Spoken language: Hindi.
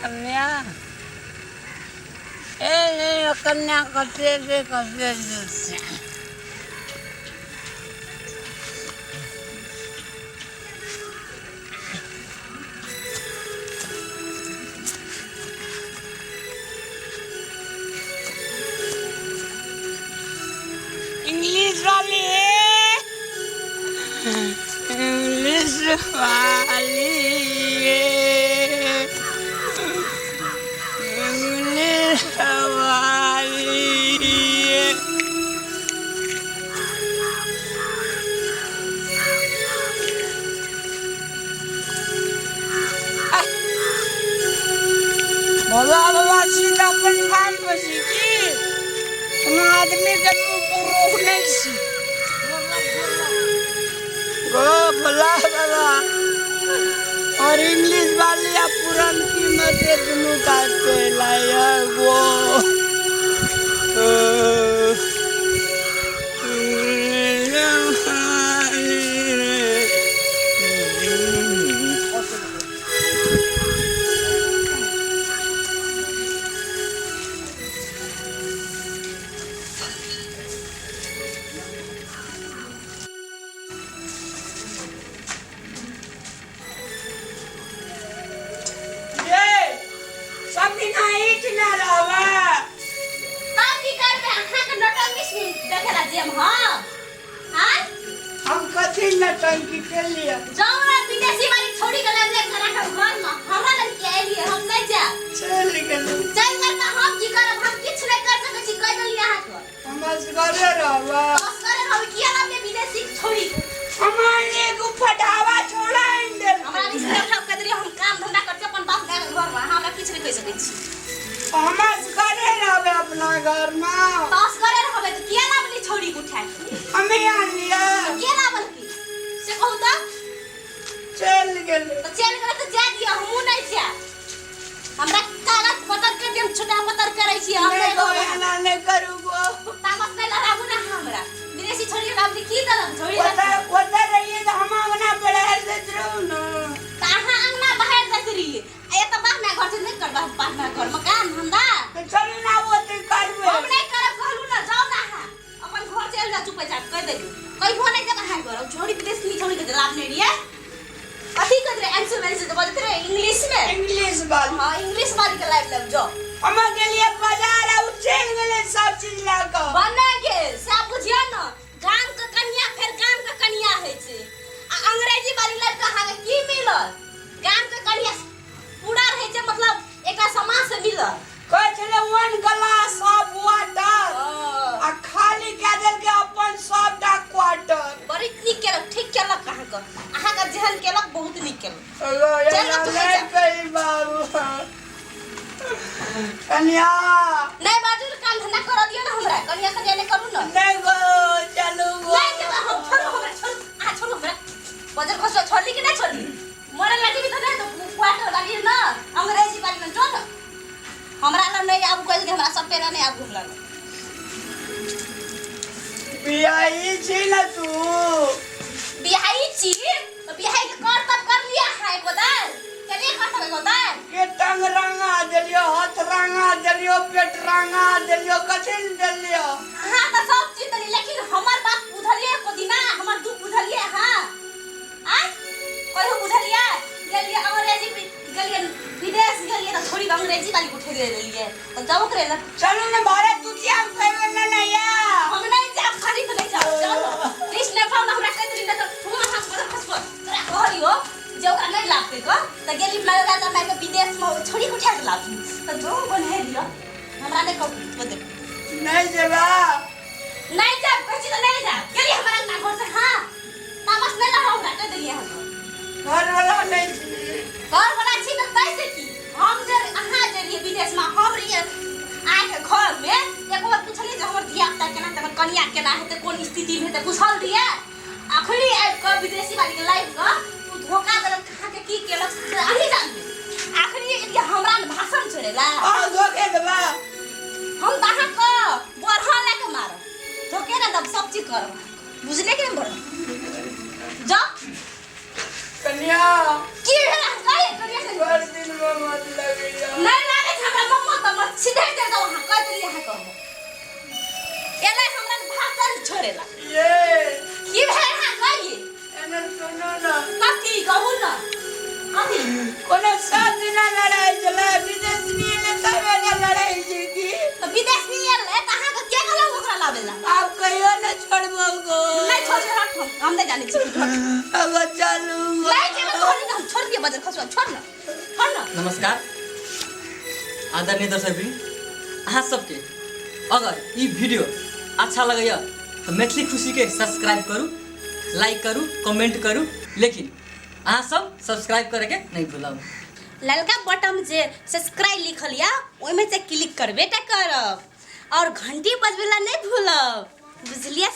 कन्या कन्या कन्या कसे इंग्लिश वाली इंग्लिश वाली इंग्लिश वाली बोला बाबा सीधा अपन काम पर सीखी आदमी के मुंह नहीं सी बोला बाबा और इंग्लिश वाली पुरान कीमत दोनों का लाया वो हम कथी नटंकी के लिए जाऊंगा विदेशी वाली छोड़ी के ले घर के घर में हमरा लग के आइए हम नहीं जा चल गेलू चल करता हम की करब हम कुछ नहीं कर सकै छी कह देलिए हाथ पर हम घरे रहबा बस करे हम किया ना विदेशी छोड़ी हमारे को फटावा छोड़ा इंदर हमरा इसलिए उठा के दिलिए हम काम धंधा करते अपन बाप के घर में हमरा कुछ नहीं कह सकै छी हम घरे रहबे अपना घर में बस करे रहबे तो किया ना अपनी छोड़ी को उठा हमें यहाँ लिया किया ना बल्कि से कहू तो चल गेलू तो चल गेल तो जा दियो हम नहीं जा हमरा कागज पत्र के देम छोटा पत्र करे छी हम नहीं एना नहीं करूगो तामस नहीं लगाबू ना हमरा विदेशी छोड़ी नाम की दलम छोड़ी ओता रहिए तो हम अंगना बढ़ाए देत रहू न कहां अंगना बाहर देत रहिए ए त बाप ना घर से नहीं करबा बाप ना घर में काम धंधा तो चल ना वो तो करबे हम नहीं करब कहलू ना जाओ ना हां अपन घर चल जा चुपचाप कह देलू कहीं हो नहीं जगह है घर छोड़ी विदेश नहीं छोड़ी के लाभ नहीं रिए कथी कर रे आंसर वैसे तो बोलते रे इंग्लिश में इंग्लिश वाली हां इंग्लिश वाली के लाइव लग जाओ हम के लिए बाजार आ चल गेले सब चीज लाकर बना के सब बुझिया ना गाम के कन्या फिर गाम के कन्या है छे आ अंग्रेजी वाली लाइव कहां के की मिलल गाम के कन्या पूरा रहे छे मतलब एकटा समाज से मिलल कह चले वन ग्लास ऑफ वाटर आ खाली के देल के अपन सबटा क्वार्टर बड़ी निक केलक ठीक केलक कहां के अहां के जेहन केलक बहुत निक केलक चल कही बाबू कन्या नहीं बाजू काम धंधा कर दियो ना हमरा कन्या से नहीं करू ना नहीं गो चलो गो नहीं जब हम छोड़ो हमरा छोड़ आ छोड़ो हमरा बजर खस छोड़ली कि नहीं छोड़ली मोरे लगी भी तो नहीं तो क्वार्टर वाली ना अंग्रेजी वाली में जो ना हमरा ला नहीं आबू कह के हमरा सब पे नहीं आबू हमरा बियाही छी ना तू बिहाई छी तो बिहाई के कर तब कर लिया है गोदार चलिए कर तब गोदार के टंग रंगा देलियो हाथ रंगा देलियो पेट रंगा देलियो कथि देलियो हां तो सब चीज देली लेकिन हमर बात बुझलिए को दिना हमर दुख बुझलिए हां आ कोई बुझलिए गेलिए अंग्रेजी गेलिए विदेश गेलिए तो थोड़ी अंग्रेजी वाली उठे ले लिए तो जाओ करे ना चलो ना भारत तू क्या कहबे ना नैया हम नहीं जा खाली तो नहीं जाओ चलो कृष्ण पाऊ ना हमरा कहत रही ना तो तुम हाथ पर खसबो तोरा कहलियो जे ओकरा नहीं लागते को तो गेली लगा जा मैं के विदेश में छोड़ी उठा के लाऊ तो जो बने लियो हमरा ने को दे नहीं जेबा नहीं जा कछि तो नहीं जा गेली हमरा ना घर से हां तामस नहीं लगाऊ ना कह दिए हम घर वाला नहीं घर वाला छी तो कैसे की हम जे अहां जे रहिए विदेश में हम रहिए आके घर में एको बार पूछलिए जे हमर धिया पुता केना त कन्या केना हेते कोन स्थिति में हेते पूछल दिए अखनी आइ क विदेशी वाली के लाइफ क तू धोखा देलक कहा के की केलक अही जानबे आखरी ये हमरा ने भाषण छोड़ेला आ धोखे देबा हम बाहा क बरहा लेके मार धोखे ना दब सब चीज कर बुझले कि नहीं बड़ा जा कन्या की है काय करिया से बस दिन में मत लगिया नहीं लागे हमरा मम्मा तो मत सीधे दे दो हां कह दिया है कहो एले हमरा भाषण छोड़ेला ये की है हां कहिए एने सुनो ना कथी कहू ना कथी कोने 7 दिन लड़ाई चला विदेश में ले तबे ना लड़ाई जी की तो विदेश में ये ले कहां के के कहला ओकरा लावेला आप कहियो ना छोड़बो गो नहीं छोड़ हट हम नहीं जाने छी अब चलू नहीं चलो छोड़ दिया बजर खसवा छोड़ ना नमस्कार आदरणीय दर्शकवृन्द अहाँ सबके अगर ई वीडियो अच्छा लगैया तो मैथिली खुशी के सब्सक्राइब करू लाइक करू कमेंट करू लेकिन अहाँ सब सब्सक्राइब करे के नहीं भूलब ललका बटन जे सब्सक्राइब लिखल या ओइ में से क्लिक करबे टा करब और घंटी बजबेला नहीं भूलब बुझलिए